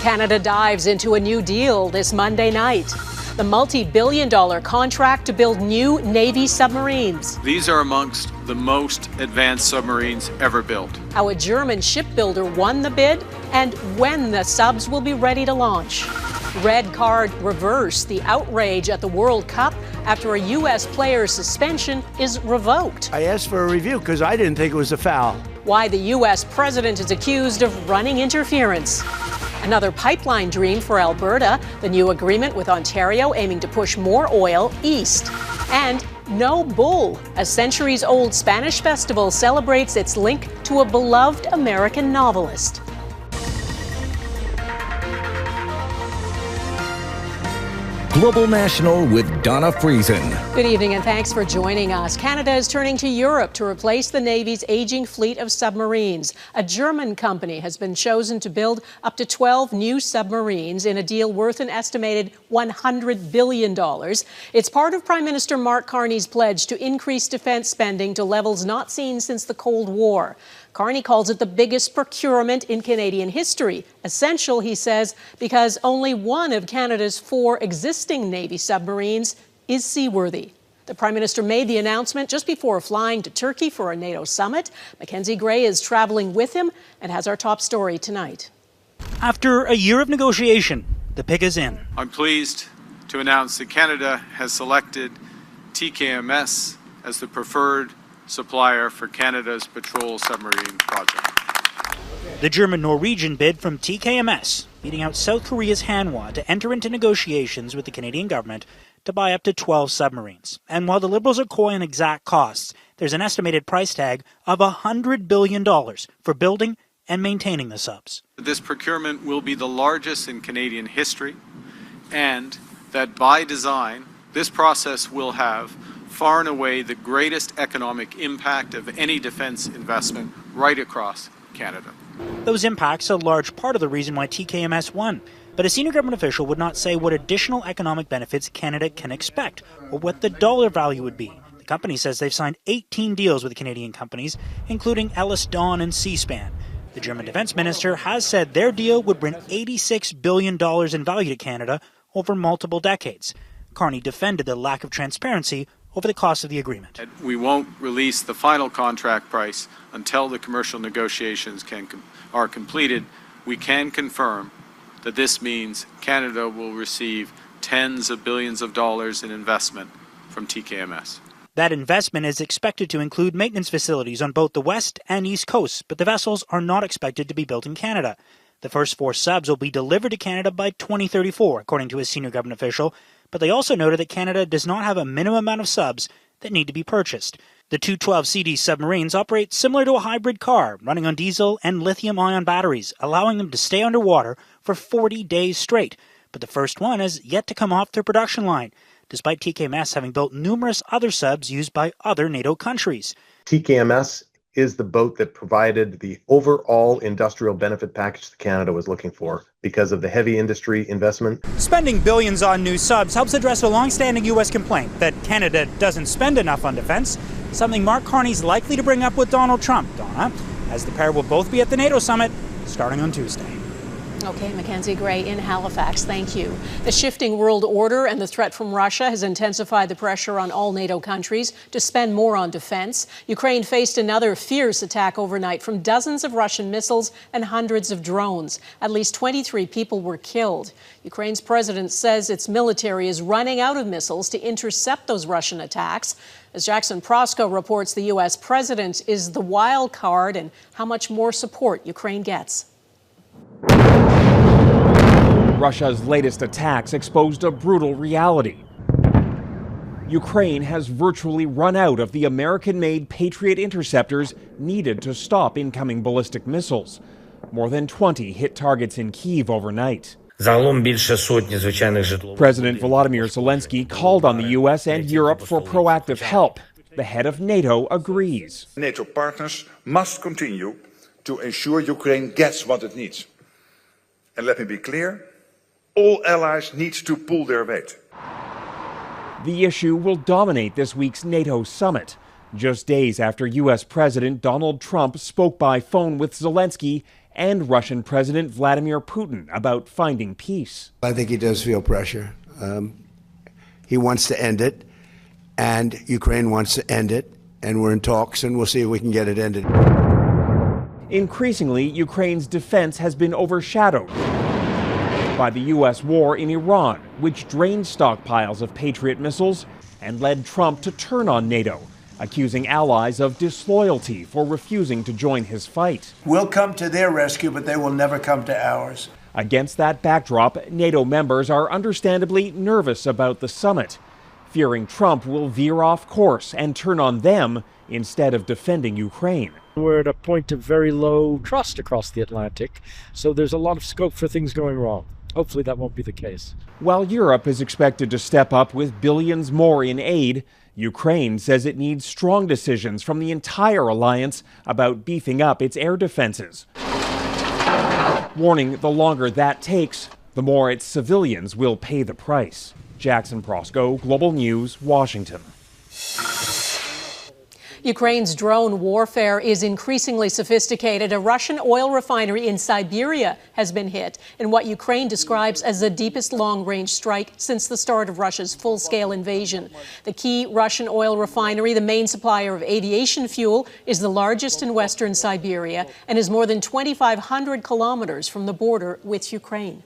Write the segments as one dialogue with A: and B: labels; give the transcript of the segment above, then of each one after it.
A: Canada dives into a new deal this Monday night. The multi-billion-dollar contract to build new Navy submarines.
B: These are amongst the most advanced submarines ever built.
A: How a German shipbuilder won the bid and when the subs will be ready to launch. Red card reversed. The outrage at the World Cup after a U.S. player's suspension is revoked.
C: I asked for a review because I didn't think it was a foul.
A: Why the U.S. president is accused of running interference. Another pipeline dream for Alberta, the new agreement with Ontario aiming to push more oil east. And No Bull, a centuries-old Spanish festival, celebrates its link to a beloved American novelist.
D: Global National with Donna Friesen.
A: Good evening and thanks for joining us. Canada is turning to Europe to replace the Navy's aging fleet of submarines. A German company has been chosen to build up to 12 new submarines in a deal worth an estimated $100 billion. It's part of Prime Minister Mark Carney's pledge to increase defence spending to levels not seen since the Cold War. Carney calls it the biggest procurement in Canadian history. Essential, he says, because only one of Canada's 4 existing Navy submarines is seaworthy. The Prime Minister made the announcement just before flying to Turkey for a NATO summit. Mackenzie Gray is traveling with him and has our top story tonight.
E: After a year of negotiation, the pick is in.
B: I'm pleased to announce that Canada has selected TKMS as the preferred supplier for Canada's patrol submarine project.
E: The German-Norwegian bid from TKMS, beating out South Korea's Hanwha to enter into negotiations with the Canadian government to buy up to 12 submarines. And while the Liberals are coy on exact costs, there's an estimated price tag of $100 billion for building and maintaining the subs.
B: This procurement will be the largest in Canadian history, and that by design, this process will have far and away the greatest economic impact of any defence investment right across Canada.
E: Those impacts are a large part of the reason why TKMS won. But a senior government official would not say what additional economic benefits Canada can expect or what the dollar value would be. The company says they've signed 18 deals with Canadian companies, including Ellis Dawn and Seaspan. The German defence minister has said their deal would bring $86 billion in value to Canada over multiple decades. Carney defended the lack of transparency over the cost of the agreement.
B: We won't release the final contract price until the commercial negotiations are completed. We can confirm that this means Canada will receive tens of billions of dollars in investment from TKMS.
E: That investment is expected to include maintenance facilities on both the west and east coasts, but the vessels are not expected to be built in Canada. The first 4 subs will be delivered to Canada by 2034, according to a senior government official. But they also noted that Canada does not have a minimum amount of subs that need to be purchased. The 212 CD submarines operate similar to a hybrid car, running on diesel and lithium-ion batteries, allowing them to stay underwater for 40 days straight. But the first one has yet to come off their production line, despite TKMS having built numerous other subs used by other NATO countries.
F: TKMS is the boat that provided the overall industrial benefit package that Canada was looking for because of the heavy industry investment.
E: Spending billions on new subs helps address a long-standing U.S. complaint that Canada doesn't spend enough on defense, something Mark Carney's likely to bring up with Donald Trump, Donna, as the pair will both be at the NATO summit starting on Tuesday.
A: Okay, Mackenzie Gray in Halifax, thank you. The shifting world order and the threat from Russia has intensified the pressure on all NATO countries to spend more on defense. Ukraine faced another fierce attack overnight from dozens of Russian missiles and hundreds of drones. At least 23 people were killed. Ukraine's president says its military is running out of missiles to intercept those Russian attacks. As Jackson Prosco reports, the U.S. president is the wild card in how much more support Ukraine gets.
G: Russia's latest attacks exposed a brutal reality. Ukraine has virtually run out of the American-made Patriot interceptors needed to stop incoming ballistic missiles. More than 20 hit targets in Kyiv overnight. President Volodymyr Zelensky called on the U.S. and Europe for proactive help. The head of NATO agrees.
H: NATO partners must continue to ensure Ukraine gets what it needs. And let me be clear, all allies need to pull their weight.
G: The issue will dominate this week's NATO summit, just days after U.S. President Donald Trump spoke by phone with Zelensky and Russian President Vladimir Putin about finding peace.
C: I think he does feel pressure. He wants to end it, and Ukraine wants to end it, and we're in talks, and we'll see if we can get it ended.
G: Increasingly, Ukraine's defense has been overshadowed by the U.S. war in Iran, which drained stockpiles of Patriot missiles and led Trump to turn on NATO, accusing allies of disloyalty for refusing to join his fight.
C: We'll come to their rescue, but they will never come to ours.
G: Against that backdrop, NATO members are understandably nervous about the summit, fearing Trump will veer off course and turn on them instead of defending Ukraine.
I: We're at a point of very low trust across the Atlantic, so there's a lot of scope for things going wrong. Hopefully that won't be the case.
G: While Europe is expected to step up with billions more in aid, Ukraine says it needs strong decisions from the entire alliance about beefing up its air defenses, warning the longer that takes, the more its civilians will pay the price. Jackson Prosco, Global News, Washington.
A: Ukraine's drone warfare is increasingly sophisticated. A Russian oil refinery in Siberia has been hit in what Ukraine describes as the deepest long-range strike since the start of Russia's full-scale invasion. The key Russian oil refinery, the main supplier of aviation fuel, is the largest in western Siberia and is more than 2,500 kilometers from the border with Ukraine.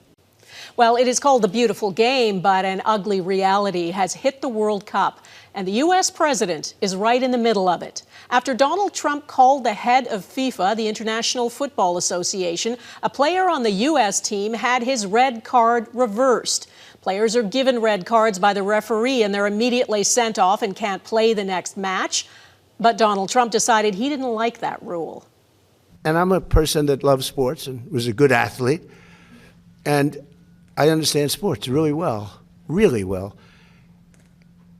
A: Well, it is called the beautiful game, but an ugly reality has hit the World Cup, and the U.S. president is right in the middle of it. After Donald Trump called the head of FIFA, the International Football Association, a player on the U.S. team had his red card reversed. Players are given red cards by the referee, and they're immediately sent off and can't play the next match. But Donald Trump decided he didn't like that rule.
C: And I'm a person that loves sports and was a good athlete, and I understand sports really well, really well.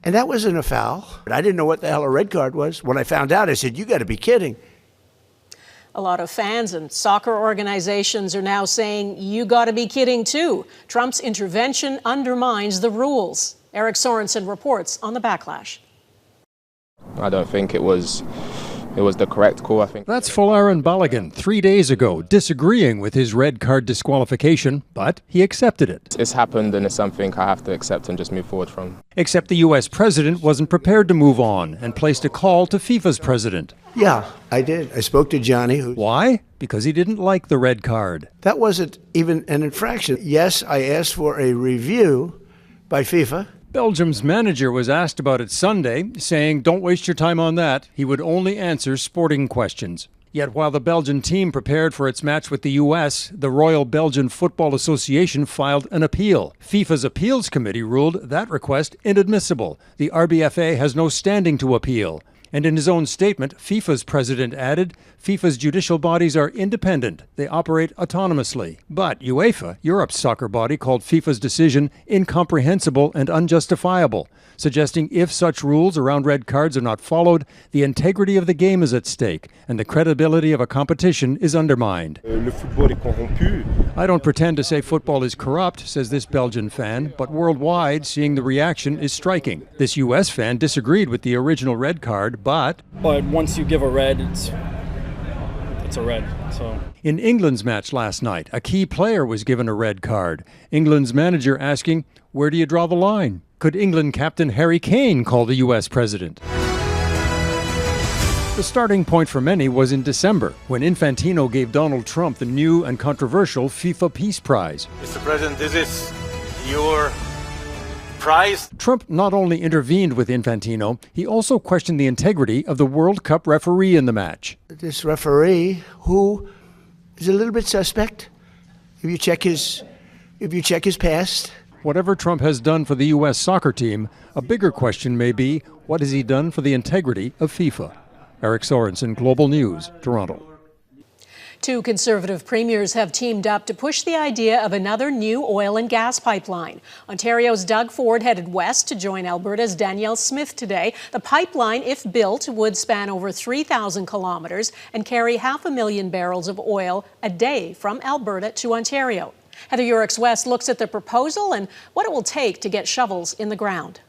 C: And that wasn't a foul. I didn't know what the hell a red card was. When I found out, I said, you got to be kidding.
A: A lot of fans and soccer organizations are now saying, you got to be kidding too. Trump's intervention undermines the rules. Eric Sorensen reports on the backlash.
J: I don't think it was the correct call, I think.
K: That's Folarin Balogun 3 days ago, disagreeing with his red card disqualification, but he accepted it.
J: It's happened and it's something I have to accept and just move forward from.
K: Except the U.S. president wasn't prepared to move on and placed a call to FIFA's president.
C: Yeah, I did. I spoke to Gianni.
K: Why? Because he didn't like the red card.
C: That wasn't even an infraction. Yes, I asked for a review by FIFA.
K: Belgium's manager was asked about it Sunday, saying, don't waste your time on that. He would only answer sporting questions. Yet while the Belgian team prepared for its match with the U.S., the Royal Belgian Football Association filed an appeal. FIFA's appeals committee ruled that request inadmissible. The RBFA has no standing to appeal. And in his own statement, FIFA's president added, FIFA's judicial bodies are independent. They operate autonomously. But UEFA, Europe's soccer body, called FIFA's decision incomprehensible and unjustifiable, suggesting if such rules around red cards are not followed, the integrity of the game is at stake and the credibility of a competition is undermined. I don't pretend to say football is corrupt, says this Belgian fan, but worldwide, seeing the reaction is striking. This U.S. fan disagreed with the original red card, but
I: once you give a red, it's a red. So
K: in England's match last night, a key player was given a red card. England's manager asking, where do you draw the line? Could England captain Harry Kane call the U.S. president? The starting point for many was in December, when Infantino gave Donald Trump the new and controversial FIFA Peace Prize.
L: Mr. President, this is your prize.
K: Trump not only intervened with Infantino, he also questioned the integrity of the World Cup referee in the match.
C: This referee, who is a little bit suspect, if you check his past.
K: Whatever Trump has done for the U.S. soccer team, a bigger question may be, what has he done for the integrity of FIFA? Eric Sorensen, Global News, Toronto.
A: Two Conservative premiers have teamed up to push the idea of another new oil and gas pipeline. Ontario's Doug Ford headed west to join Alberta's Danielle Smith today. The pipeline, if built, would span over 3,000 kilometers and carry 500,000 barrels of oil a day from Alberta to Ontario. Heather Yourex-West looks at the proposal and what it will take to get shovels in the ground.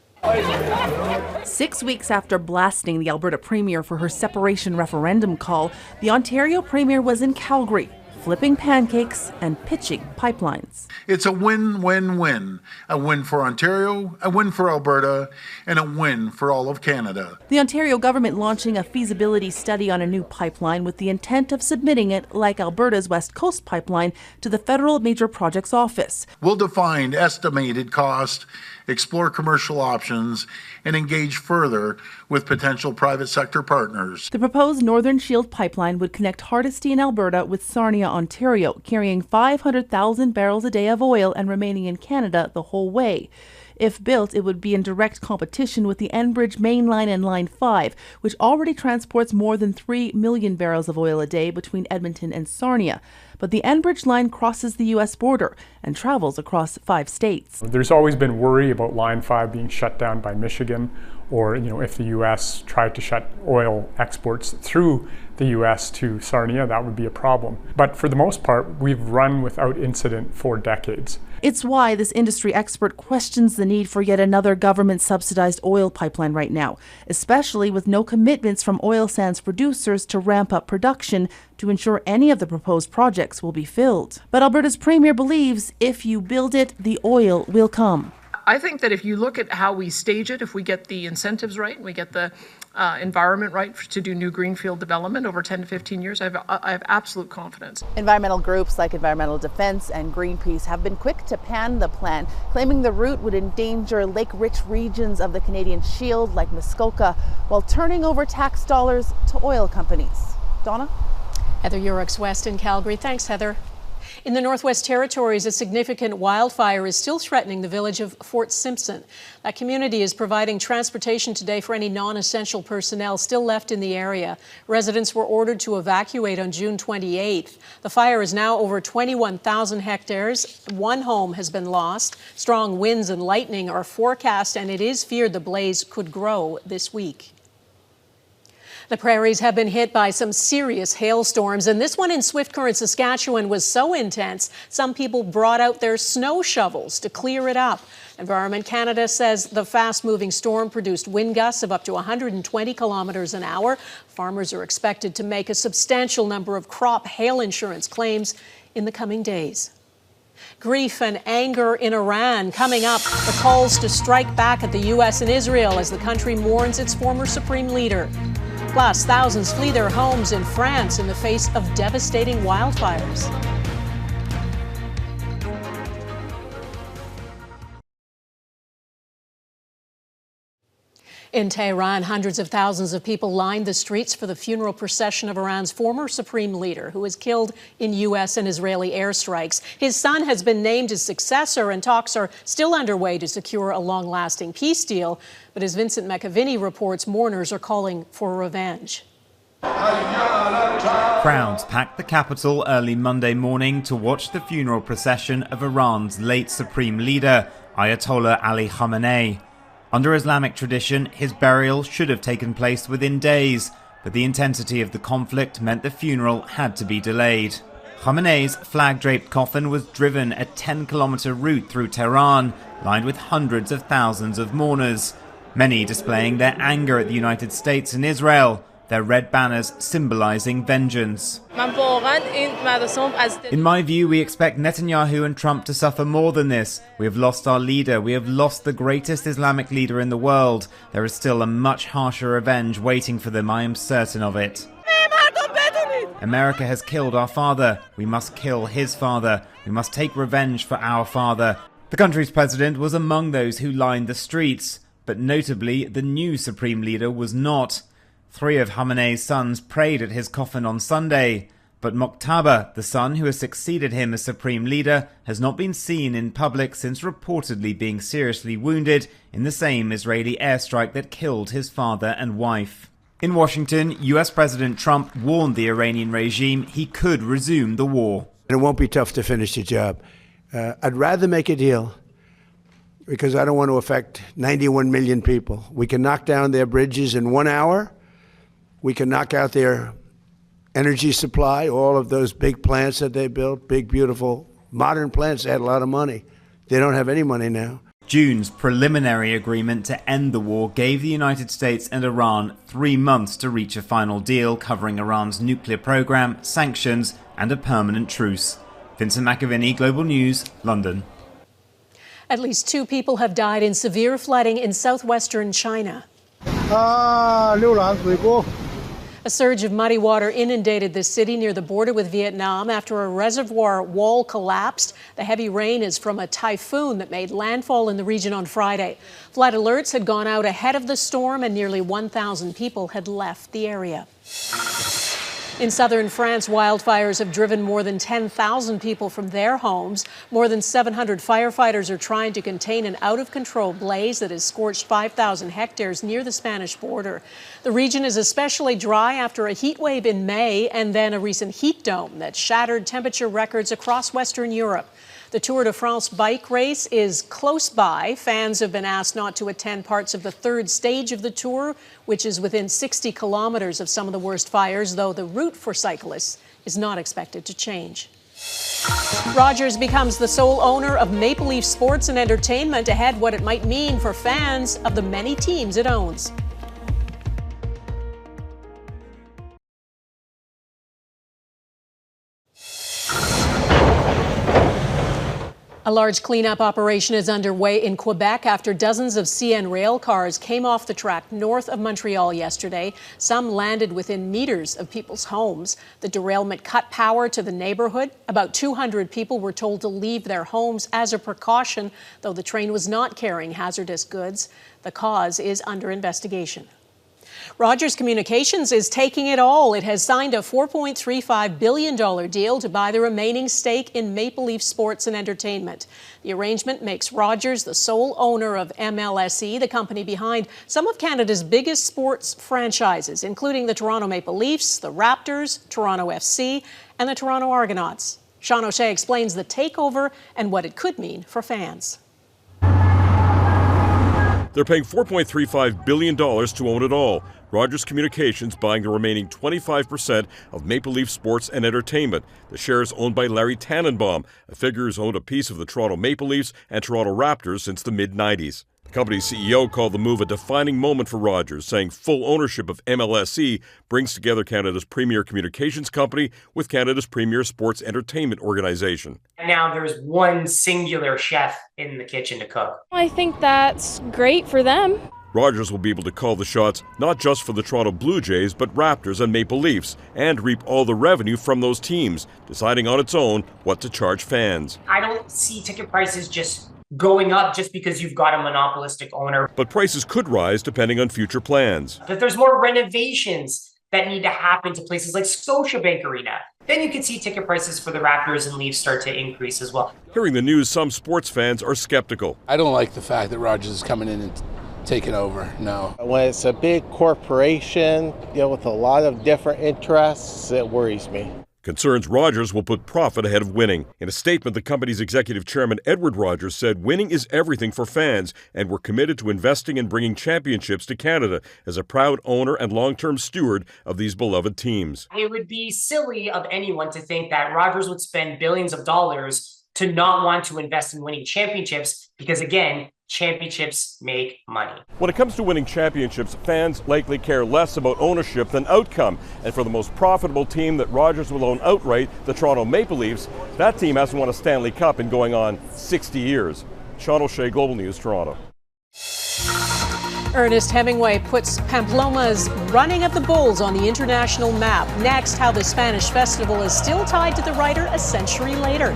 M: 6 weeks after blasting the Alberta Premier for her separation referendum call, the Ontario Premier was in Calgary, flipping pancakes and pitching pipelines.
N: It's a win-win-win. A win for Ontario, a win for Alberta, and a win for all of Canada.
M: The Ontario government launching a feasibility study on a new pipeline with the intent of submitting it, like Alberta's West Coast pipeline, to the Federal Major Projects Office.
N: We'll define estimated cost, explore commercial options, and engage further with potential private sector partners.
M: The proposed Northern Shield pipeline would connect Hardisty in Alberta with Sarnia, Ontario, carrying 500,000 barrels a day of oil and remaining in Canada the whole way. If built, it would be in direct competition with the Enbridge Main Line and Line 5, which already transports more than 3 million barrels of oil a day between Edmonton and Sarnia. But the Enbridge line crosses the U.S. border and travels across 5 states.
O: There's always been worry about Line 5 being shut down by Michigan, or if the U.S. tried to shut oil exports through the U.S. to Sarnia, that would be a problem. But for the most part, we've run without incident for decades.
M: It's why this industry expert questions the need for yet another government-subsidized oil pipeline right now, especially with no commitments from oil sands producers to ramp up production to ensure any of the proposed projects will be filled. But Alberta's premier believes if you build it, the oil will come.
P: I think that if you look at how we stage it, if we get the incentives right, and we get the environment right to do new greenfield development over 10 to 15 years, I have absolute confidence.
Q: Environmental groups like Environmental Defense and Greenpeace have been quick to pan the plan, claiming the route would endanger lake-rich regions of the Canadian Shield like Muskoka, while turning over tax dollars to oil companies. Donna?
A: Heather Yourex-West in Calgary. Thanks, Heather. In the Northwest Territories, a significant wildfire is still threatening the village of Fort Simpson. That community is providing transportation today for any non-essential personnel still left in the area. Residents were ordered to evacuate on June 28th. The fire is now over 21,000 hectares. 1 home has been lost. Strong winds and lightning are forecast, and it is feared the blaze could grow this week. The prairies have been hit by some serious hailstorms, and this one in Swift Current, Saskatchewan was so intense, some people brought out their snow shovels to clear it up. Environment Canada says the fast-moving storm produced wind gusts of up to 120 kilometers an hour. Farmers are expected to make a substantial number of crop hail insurance claims in the coming days. Grief and anger in Iran coming up. The calls to strike back at the U.S. and Israel as the country mourns its former supreme leader. Plus, thousands flee their homes in France in the face of devastating wildfires. In Tehran, hundreds of thousands of people lined the streets for the funeral procession of Iran's former supreme leader, who was killed in U.S. and Israeli airstrikes. His son has been named his successor, and talks are still underway to secure a long-lasting peace deal. But as Vincent McAviney reports, mourners are calling for revenge.
R: Crowds packed the capital early Monday morning to watch the funeral procession of Iran's late supreme leader, Ayatollah Ali Khamenei. Under Islamic tradition, his burial should have taken place within days, but the intensity of the conflict meant the funeral had to be delayed. Khamenei's flag-draped coffin was driven a 10-kilometer route through Tehran, lined with hundreds of thousands of mourners, many displaying their anger at the United States and Israel, their red banners symbolizing vengeance. In my view, we expect Netanyahu and Trump to suffer more than this. We have lost our leader. We have lost the greatest Islamic leader in the world. There is still a much harsher revenge waiting for them, I am certain of it. America has killed our father. We must kill his father. We must take revenge for our father. The country's president was among those who lined the streets, but notably, the new supreme leader was not. 3 of Khamenei's sons prayed at his coffin on Sunday, but Mokhtaba, the son who has succeeded him as supreme leader, has not been seen in public since reportedly being seriously wounded in the same Israeli airstrike that killed his father and wife. In Washington, US President Trump warned the Iranian regime he could resume the war.
C: It won't be tough to finish the job. I'd rather make a deal because I don't want to affect 91 million people. We can knock down their bridges in 1 hour. We can knock out their energy supply, all of those big plants that they built, big, beautiful, modern plants. They had a lot of money. They don't have any money now.
R: June's preliminary agreement to end the war gave the United States and Iran 3 months to reach a final deal covering Iran's nuclear program, sanctions, and a permanent truce. Vincent McAviney, Global News, London.
A: At least 2 people have died in severe flooding in southwestern China. A surge of muddy water inundated the city near the border with Vietnam after a reservoir wall collapsed. The heavy rain is from a typhoon that made landfall in the region on Friday. Flood alerts had gone out ahead of the storm and nearly 1,000 people had left the area. In southern France, wildfires have driven more than 10,000 people from their homes. More than 700 firefighters are trying to contain an out-of-control blaze that has scorched 5,000 hectares near the Spanish border. The region is especially dry after a heat wave in May and then a recent heat dome that shattered temperature records across Western Europe. The Tour de France bike race is close by. Fans have been asked not to attend parts of the third stage of the Tour, which is within 60 kilometers of some of the worst fires, though the route for cyclists is not expected to change. Rogers becomes the sole owner of Maple Leaf Sports and Entertainment. Ahead, what it might mean for fans of the many teams it owns. A large cleanup operation is underway in Quebec after dozens of CN rail cars came off the track north of Montreal yesterday. Some landed within meters of people's homes. The derailment cut power to the neighborhood. About 200 people were told to leave their homes as a precaution, though the train was not carrying hazardous goods. The cause is under investigation. Rogers Communications is taking it all. It has signed a $4.35 billion deal to buy the remaining stake in Maple Leaf Sports and Entertainment. The arrangement makes Rogers the sole owner of MLSE, the company behind some of Canada's biggest sports franchises, including the Toronto Maple Leafs, the Raptors, Toronto FC, and the Toronto Argonauts. Sean O'Shea explains the takeover and what it could mean for fans.
S: They're paying $4.35 billion to own it all. Rogers Communications buying the remaining 25% of Maple Leaf Sports and Entertainment. The shares owned by Larry Tannenbaum, a figure who's owned a piece of the Toronto Maple Leafs and Toronto Raptors since the mid-90s. The company's CEO called the move a defining moment for Rogers, saying full ownership of MLSE brings together Canada's premier communications company with Canada's premier sports entertainment organization.
T: Now there's one singular chef in the kitchen to cook.
U: I think that's great for them.
S: Rogers will be able to call the shots not just for the Toronto Blue Jays, but Raptors and Maple Leafs, and reap all the revenue from those teams, deciding on its own what to charge fans.
T: I don't see ticket prices just going up just because you've got a monopolistic owner.
S: But prices could rise depending on future plans.
T: If there's more renovations that need to happen to places like Scotiabank Arena, then you could see ticket prices for the Raptors and Leafs start to increase as well.
S: Hearing the news, some sports fans are skeptical.
V: I don't like the fact that Rogers is coming in and taking over, no.
W: When it's a big corporation, with a lot of different interests, it worries me.
S: Concerns Rogers will put profit ahead of winning. In a statement, the company's executive chairman, Edward Rogers, said winning is everything for fans, and we're committed to investing and bringing championships to Canada as a proud owner and long-term steward of these beloved teams.
T: It would be silly of anyone to think that Rogers would spend billions of dollars to not want to invest in winning championships, because again, championships make money.
S: When it comes to winning championships, fans likely care less about ownership than outcome. And for the most profitable team that Rogers will own outright, the Toronto Maple Leafs, that team hasn't won a Stanley Cup in going on 60 years. Sean O'Shea, Global News, Toronto.
A: Ernest Hemingway puts Pamplona's running of the bulls on the international map. Next, how the Spanish festival is still tied to the writer a century later.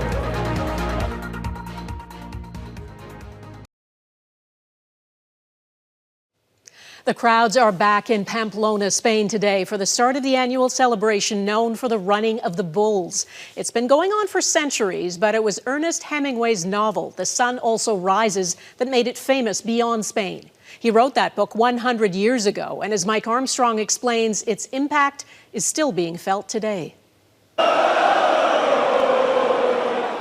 A: The crowds are back in Pamplona, Spain today for the start of the annual celebration known for the running of the bulls. It's been going on for centuries, but it was Ernest Hemingway's novel, The Sun Also Rises, that made it famous beyond Spain. He wrote that book 100 years ago, and as Mike Armstrong explains, its impact is still being felt today.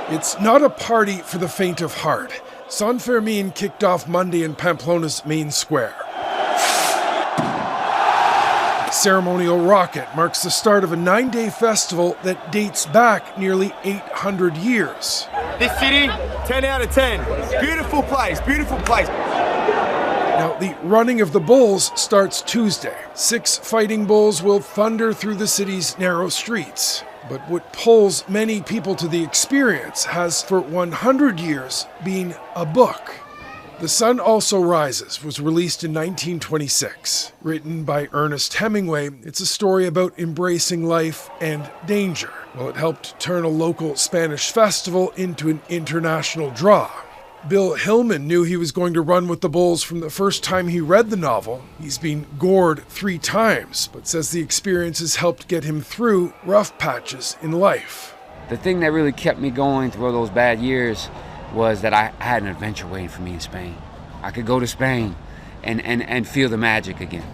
X: It's not a party for the faint of heart. San Fermin kicked off Monday in Pamplona's main square. Ceremonial rocket marks the start of a 9-day festival that dates back nearly 800 years.
Y: This city, 10 out of 10. Beautiful place, beautiful place.
X: Now, the running of the bulls starts Tuesday. 6 fighting bulls will thunder through the city's narrow streets. But what pulls many people to the experience has for 100 years been a book. The Sun Also Rises was released in 1926. Written by Ernest Hemingway, it's a story about embracing life and danger. Well, it helped turn a local Spanish festival into an international draw. Bill Hillman knew he was going to run with the Bulls from the first time he read the novel. He's been gored 3 times, but says the experiences helped get him through rough patches in life.
B: The thing that really kept me going through those bad years was that I had an adventure waiting for me in Spain. I could go to Spain and feel the magic again.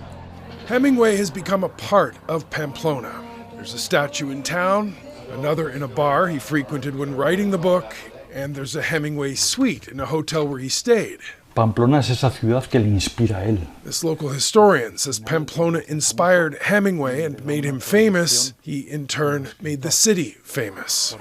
X: Hemingway has become a part of Pamplona. There's a statue in town, another in a bar he frequented when writing the book, and there's a Hemingway suite in a hotel where he stayed.
D: Pamplona es esa ciudad que le inspira a él.
X: This local historian says Pamplona inspired Hemingway and made him famous. He, in turn, made the city famous.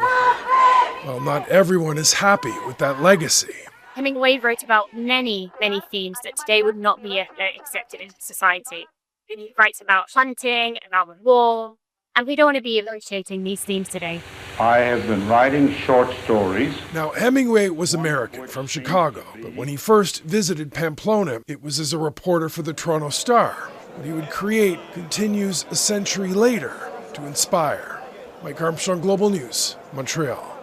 X: Well, not everyone is happy with that legacy.
E: Hemingway wrote about many, many themes that today would not be accepted in society. He writes about hunting, about war, and we don't want to be appreciating these themes today.
F: I have been writing short stories.
X: Now, Hemingway was American, from Chicago, but when he first visited Pamplona, it was as a reporter for the Toronto Star. What he would create continues a century later to inspire. Mike Armstrong, Global News, Montreal.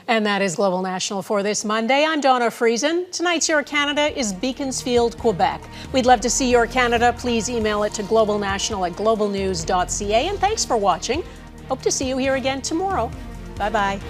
A: And that is Global National for this Monday. I'm Donna Friesen. Tonight's Your Canada is Beaconsfield, Quebec. We'd love to see Your Canada. Please email it to globalnational@globalnews.ca. And thanks for watching. Hope to see you here again tomorrow. Bye-bye.